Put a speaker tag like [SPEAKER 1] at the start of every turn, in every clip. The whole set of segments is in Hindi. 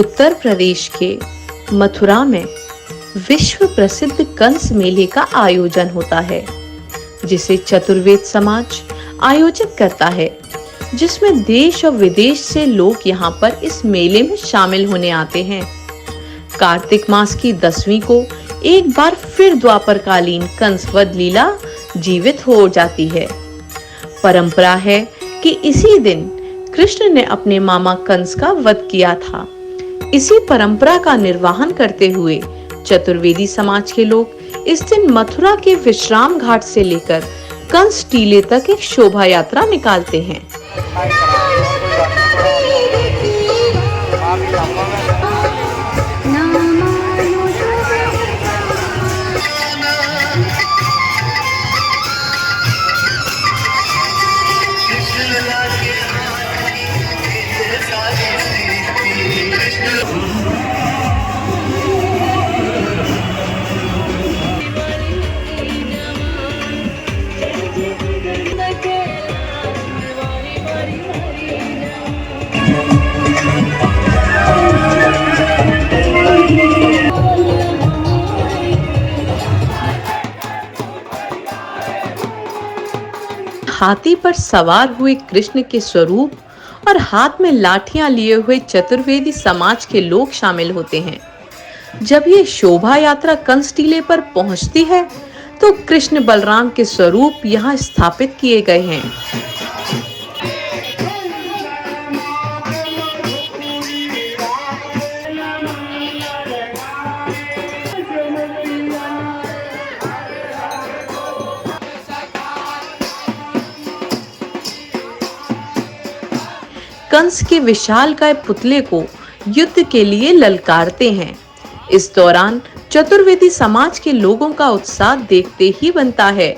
[SPEAKER 1] उत्तर प्रदेश के मथुरा में विश्व प्रसिद्ध कंस मेले का आयोजन होता है, जिसे चतुर्वेद समाज आयोजित करता है, जिसमें देश और विदेश से लोग यहाँ पर इस मेले में शामिल होने आते हैं। कार्तिक मास की 10वीं को एक बार फिर द्वापरकालीन कंसवध लीला जीवित हो जाती है। परंपरा है कि इसी दिन कृष्ण ने अपने मामा कंस का वध किया था। इसी परंपरा का निर्वहन करते हुए चतुर्वेदी समाज के लोग इस दिन मथुरा के विश्राम घाट से लेकर कंस टीले तक एक शोभा यात्रा निकालते हैं। हाथी पर सवार हुए कृष्ण के स्वरूप और हाथ में लाठियां लिए हुए चतुर्वेदी समाज के लोग शामिल होते हैं। जब ये शोभा यात्रा कंस टीले पर पहुंचती है तो कृष्ण बलराम के स्वरूप यहाँ स्थापित किए गए हैं। कंस के विशालकाय पुतले को युद्ध के लिए ललकारते हैं। इस दौरान चतुर्वेदी समाज के लोगों का उत्साह देखते ही बनता है।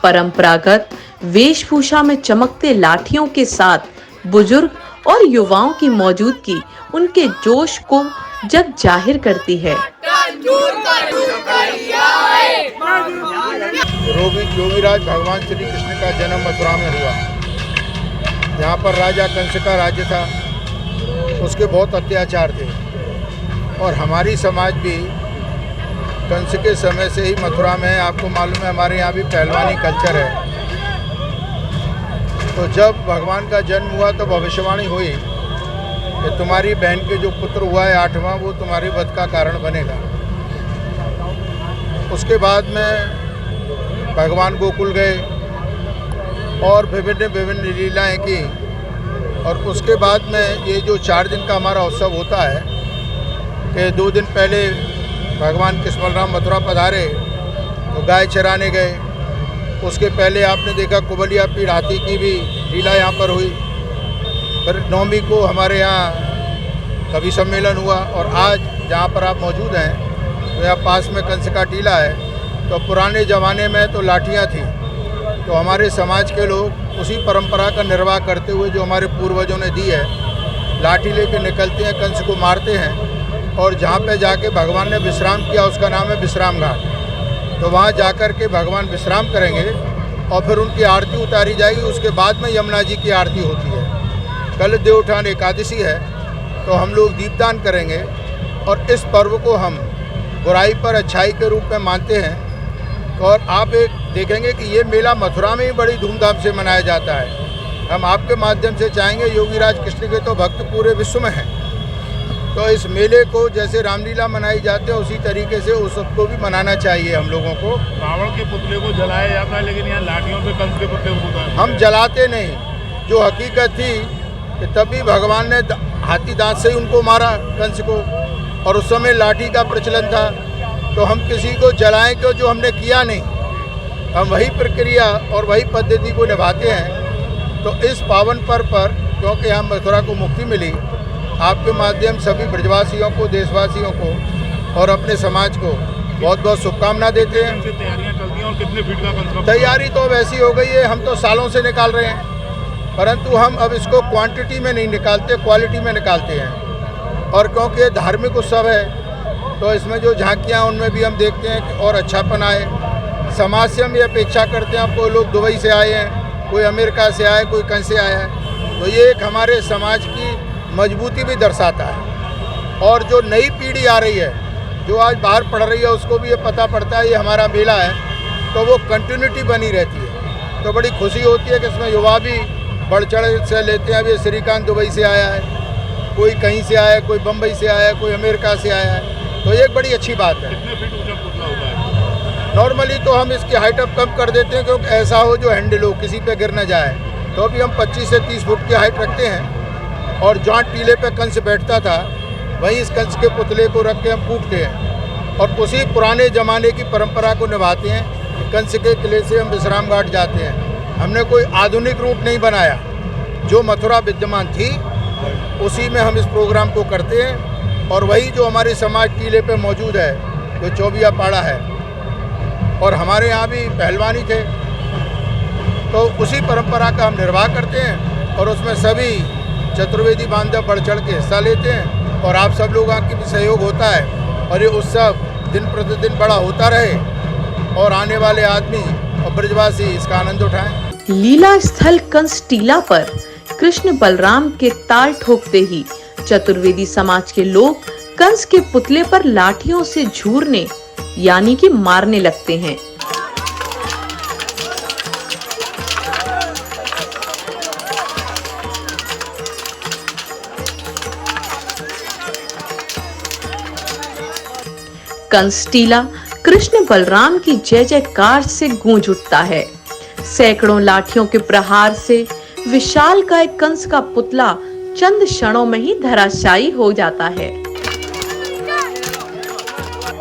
[SPEAKER 1] परंपरागत वेशभूषा में चमकते लाठियों के साथ बुजुर्ग और युवाओं की मौजूदगी उनके जोश को जग जाहिर करती है।
[SPEAKER 2] योगीराज भगवान श्री कृष्ण का जन्म मथुरा में हुआ। यहाँ पर राजा कंस का राज्य था, उसके बहुत अत्याचार थे और हमारी समाज भी कंस के समय से ही मथुरा में है। आपको मालूम है हमारे यहाँ भी पहलवानी कल्चर है। तो जब भगवान का जन्म हुआ तो भविष्यवाणी हुई कि तुम्हारी बहन के जो पुत्र हुआ है 8वां, वो तुम्हारी वध का कारण बनेगा। उसके बाद में भगवान गोकुल गए और विभिन्न लीलाएं की और उसके बाद में ये जो 4 दिन का हमारा उत्सव होता है कि 2 दिन पहले भगवान कृष्ण बलराम मथुरा पधारे तो गाय चराने गए। उसके पहले आपने देखा कुबलिया पीर हाथी की भी लीला यहाँ पर हुई। फिर 9वीं को हमारे यहाँ कवि सम्मेलन हुआ और आज जहाँ पर आप मौजूद हैं तो यहाँ पास में कंस का टीला है। तो पुराने ज़माने में तो लाठियाँ थी, तो हमारे समाज के लोग उसी परंपरा का निर्वाह करते हुए जो हमारे पूर्वजों ने दी है, लाठी लेके निकलते हैं, कंस को मारते हैं और जहाँ पे जाके भगवान ने विश्राम किया उसका नाम है विश्राम घाट। तो वहाँ जाकर के भगवान विश्राम करेंगे और फिर उनकी आरती उतारी जाएगी। उसके बाद में यमुना जी की आरती होती है। कल देवउठान एकादशी है तो हम लोग दीपदान करेंगे और इस पर्व को हम बुराई पर अच्छाई के रूप में मानते हैं। और आप एक देखेंगे कि ये मेला मथुरा में ही बड़ी धूमधाम से मनाया जाता है। हम आपके माध्यम से चाहेंगे, योगीराज कृष्ण के तो भक्त पूरे विश्व में हैं, तो इस मेले को जैसे रामलीला मनाई जाती है उसी तरीके से उस सबको भी मनाना चाहिए हम लोगों को।
[SPEAKER 3] रावण के पुतले को जलाया जाता है लेकिन यहाँ लाठियों पे कंस के पुतले को
[SPEAKER 2] हम जलाते नहीं। जो हकीकत थी कि तभी भगवान ने हाथी दांत से ही उनको मारा कंस को, और उस समय लाठी का प्रचलन था। तो हम किसी को जलाएं क्यों जो हमने किया नहीं। हम वही प्रक्रिया और वही पद्धति को निभाते हैं। तो इस पावन पर्व पर क्योंकि हम मथुरा को मुक्ति मिली, आपके माध्यम सभी ब्रजवासियों को, देशवासियों को और अपने समाज को बहुत बहुत शुभकामना देते हैं।
[SPEAKER 3] तैयारियां चलती हैं और कितने फीट का कंस?
[SPEAKER 2] तैयारी तो वैसी हो गई है, हम तो सालों से निकाल रहे हैं, परंतु हम अब इसको क्वांटिटी में नहीं निकालते, क्वालिटी में निकालते हैं। और क्योंकि ये धार्मिक उत्सव है तो इसमें जो झांकियाँ उनमें भी हम देखते हैं कि और अच्छापन आए। समाज से हम ये अपेक्षा करते हैं। कोई लोग दुबई से आए हैं, कोई अमेरिका से आए, कोई कहीं से आया है, तो ये एक हमारे समाज की मजबूती भी दर्शाता है। और जो नई पीढ़ी आ रही है, जो आज बाहर पढ़ रही है, उसको भी ये पता पड़ता है ये हमारा मेला है, तो वो कंटिन्यूटी बनी रहती है। तो बड़ी खुशी होती है कि इसमें युवा भी बढ़ चढ़ से लेते हैं। अब ये श्रीकांत दुबई से आया है, कोई कहीं से आया है, कोई बम्बई से आया है, कोई अमेरिका से आया है, तो ये एक बड़ी अच्छी बात है।
[SPEAKER 3] कितने फीट ऊंचा पुतला होगा है?
[SPEAKER 2] नॉर्मली तो हम इसकी हाइट अब कम कर देते हैं, क्योंकि ऐसा हो जो हैंडल हो, किसी पे गिर न जाए, तो अभी हम 25 से 30 फुट की हाइट रखते हैं। और जहाँ टीले पे कंस बैठता था, वहीं इस कंस के पुतले को रख के हम फूकते हैं और उसी पुराने ज़माने की परंपरा को निभाते हैं। कंस के किले से हम विश्राम घाट जाते हैं। हमने कोई आधुनिक रूट नहीं बनाया, जो मथुरा विद्यमान थी उसी में हम इस प्रोग्राम को करते हैं। और वही जो हमारे समाज टीले पे मौजूद है, जो चौबिया पाड़ा है, और हमारे यहाँ भी पहलवानी थे, तो उसी परंपरा का हम निर्वाह करते हैं और उसमें सभी चतुर्वेदी बांधव बढ़ चढ़ के हिस्सा लेते हैं। और आप सब लोगों का भी सहयोग होता है और ये उत्सव दिन प्रतिदिन बड़ा होता रहे और आने वाले आदमी और ब्रजवासी इसका आनंद उठाएं।
[SPEAKER 1] लीला स्थल कंस टीला पर कृष्ण बलराम के ताल ठोकते ही चतुर्वेदी समाज के लोग कंस के पुतले पर लाठियों से झूरने यानी कि मारने लगते हैं। कंस टीला कृष्ण बलराम की जय जयकार से गूंज उठता है। सैकड़ों लाठियों के प्रहार से विशालकाय कंस का पुतला चंद क्षणों में ही धराशायी हो जाता है।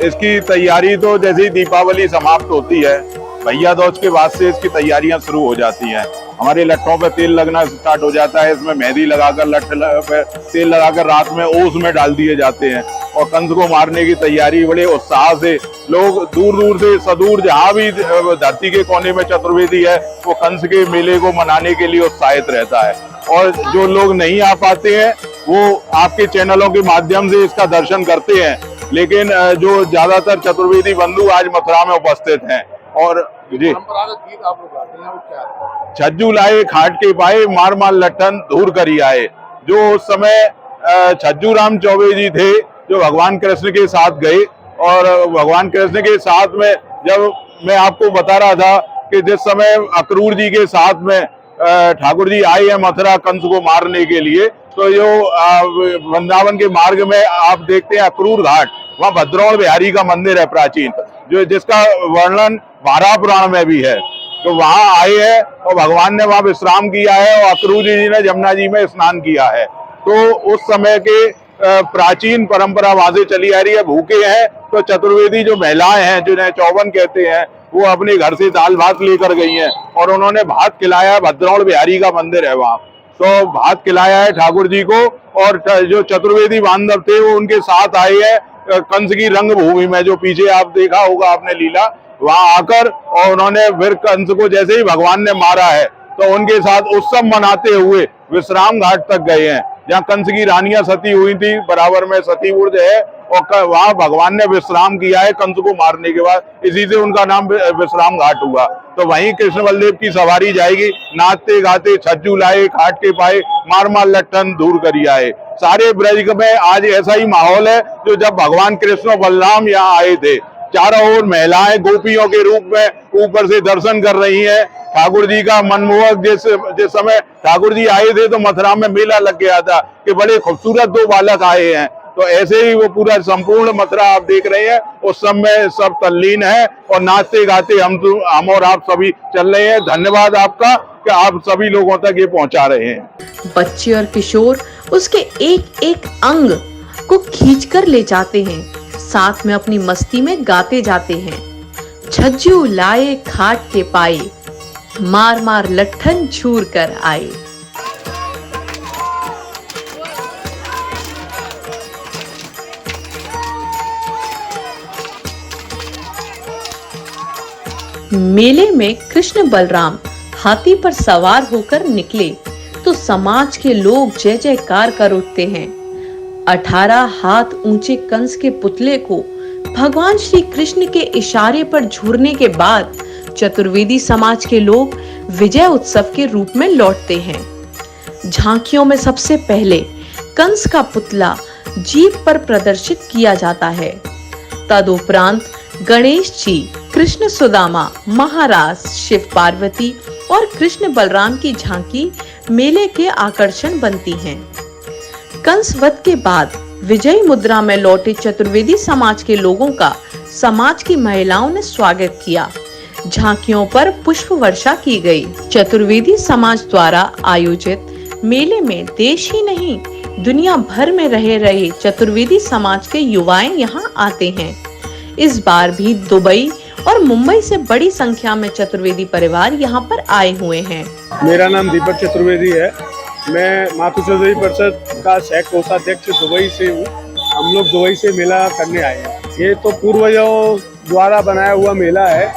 [SPEAKER 4] इसकी तैयारी तो जैसे ही दीपावली समाप्त होती है, भैया दूज के बाद से इसकी तैयारियां शुरू हो जाती हैं। हमारे लट्ठों पे तेल लगना स्टार्ट हो जाता है। इसमें मेहंदी लगाकर लट्ठ पे तेल लगाकर रात में ओस में डाल दिए जाते हैं और कंस को मारने की तैयारी बड़े उत्साह से लोग दूर दूर से सदूर जहाँ भी धरती के कोने में चतुर्वेदी है, वो कंस के मेले को मनाने के लिए उत्साहित रहता है। और जो लोग नहीं आ पाते हैं वो आपके चैनलों के माध्यम से इसका दर्शन करते हैं, लेकिन जो ज्यादातर चतुर्वेदी बंधु आज मथुरा में उपस्थित हैं। और जी,
[SPEAKER 3] परंपरागत गीत आप लोग गाते हैं, वो क्या है?
[SPEAKER 4] छज्जू लाए खाट के पाए, मार मार लट्ठन दूर करी आए। जो उस समय छज्जू राम चौबे जी थे, जो भगवान कृष्ण के साथ गए, और भगवान कृष्ण के साथ में जब मैं आपको बता रहा था कि जिस समय अक्रूर जी के साथ में ठाकुर जी आए हैं मथुरा कंस को मारने के लिए, तो जो वृंदावन के मार्ग में आप देखते हैं अक्रूर घाट, वहाँ भद्रौल बिहारी का मंदिर है प्राचीन, जो जिसका वर्णन वाराह पुराण में भी है। तो वहाँ आए हैं और भगवान ने वहाँ विश्राम किया है और अक्रूर जी ने जमुना जी में स्नान किया है। तो उस समय के प्राचीन परंपरा वहां से चली आ रही है। भूखे हैं तो चतुर्वेदी जो महिलाएं हैं, जिन्हें चौवन कहते हैं, वो अपने घर से दाल भात लेकर गई हैं और उन्होंने भात खिलाया। भद्रौल बिहारी का मंदिर है वहाँ, तो भात खिलाया है ठाकुर जी को। और जो चतुर्वेदी बांधव थे वो उनके साथ आए हैं कंस की रंग भूमि में, जो पीछे आप देखा होगा आपने लीला, वहां आकर और उन्होंने फिर कंस को जैसे ही भगवान ने मारा है तो उनके साथ उत्सव मनाते हुए विश्राम घाट तक गए हैं, जहाँ कंस की रानियां सती हुई थी, बराबर में सती ऊर्ज है, और वहां भगवान ने विश्राम किया है कंस को मारने के बाद, इसी से उनका नाम विश्राम घाट हुआ। तो वहीं कृष्ण बलदेव की सवारी जाएगी, नाचते गाते छज्जू लाए खाट के पाए, मार मार लट्ठन दूर करी आए। सारे ब्रज में आज ऐसा ही माहौल है जो जब भगवान कृष्ण और बलराम यहाँ आए थे। चारों ओर महिलाएं गोपियों के रूप में ऊपर से दर्शन कर रही हैं ठाकुर जी का मनमोहक। जिस समय ठाकुर जी आए थे तो मथुरा में मेला लग गया था कि बड़े खूबसूरत दो बालक आए हैं। तो ऐसे ही वो पूरा संपूर्ण मथुरा आप देख रहे हैं, उस समय सब तल्लीन है और नाचते गाते हम और आप सभी चल रहे हैं। धन्यवाद आपका कि आप सभी लोगों तक ये पहुंचा रहे हैं।
[SPEAKER 1] बच्चे और किशोर उसके एक एक अंग को खींचकर ले जाते हैं, साथ में अपनी मस्ती में गाते जाते हैं। छज्जू लाए खाट के पाए, मार मार लट्ठन छूर कर आए। मेले में कृष्ण बलराम हाथी पर सवार होकर निकले तो समाज के लोग जय जयकार कर उठते हैं। 18 हाथ ऊंचे कंस के पुतले को भगवान श्री कृष्ण के इशारे पर झूरने के बाद चतुर्वेदी समाज के लोग विजय उत्सव के रूप में लौटते हैं। झांकियों में सबसे पहले कंस का पुतला जीप पर प्रदर्शित किया जाता है। तदुपरांत गणेश जी, कृष्ण सुदामा, महाराज, शिव पार्वती और कृष्ण बलराम की झांकी मेले के आकर्षण बनती हैं। कंस वध के बाद विजयी मुद्रा में लौटे चतुर्वेदी समाज के लोगों का समाज की महिलाओं ने स्वागत किया। झांकियों पर पुष्प वर्षा की गई। चतुर्वेदी समाज द्वारा आयोजित मेले में देश ही नहीं दुनिया भर में रहे चतुर्वेदी समाज के युवाएं यहां आते हैं। इस बार भी दुबई और मुंबई से बड़ी संख्या में चतुर्वेदी परिवार यहां पर आए हुए हैं।
[SPEAKER 5] मेरा नाम दीपक चतुर्वेदी है। मैं मातु चौधरी परिषद का सह कोषाध्यक्ष दुबई से हूँ। हम लोग दुबई से मेला करने आए हैं। ये तो पूर्वजों द्वारा बनाया हुआ मेला है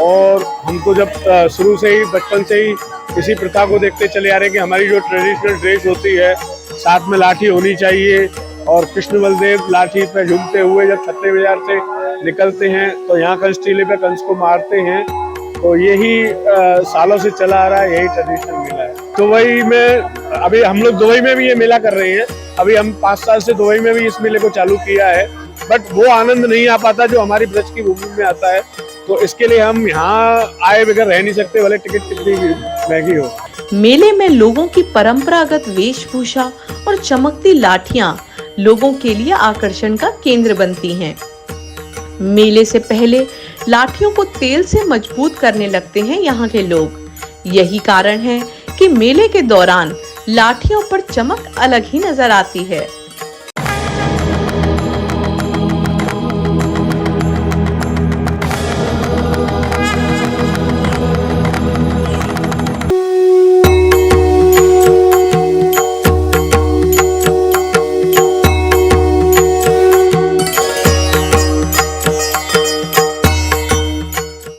[SPEAKER 5] और हमको जब शुरू से ही बचपन से ही इसी प्रथा को देखते चले आ रहे हैं कि हमारी जो ट्रेडिशनल ड्रेस होती है, साथ में लाठी होनी चाहिए और कृष्ण बलदेव लाठी पे झूमते हुए जब छत्ते बाजार से निकलते हैं तो यहाँ कंस टीले पे कंस को मारते हैं। तो यही सालों से चला आ रहा है, यही ट्रेडिशनल मेला है। दुबई में अभी हम लोग दुबई में भी ये मेला कर रहे हैं। अभी हम 5 साल से दुबई में भी इस मेले को चालू किया है, बट वो आनंद नहीं आ पाता जो हमारी ब्रज की भूमि में आता है। तो इसके लिए हम यहाँ आए बगैर रह नहीं सकते, भले टिकट कितनी महंगी हो।
[SPEAKER 1] मेले में लोगों की परंपरागत वेशभूषा और चमकती लाठियां लोगों के लिए आकर्षण का केंद्र बनती हैं। मेले से पहले लाठियों को तेल से मजबूत करने लगते हैं यहाँ के लोग। यही कारण है कि मेले के दौरान लाठियों पर चमक अलग ही नजर आती है।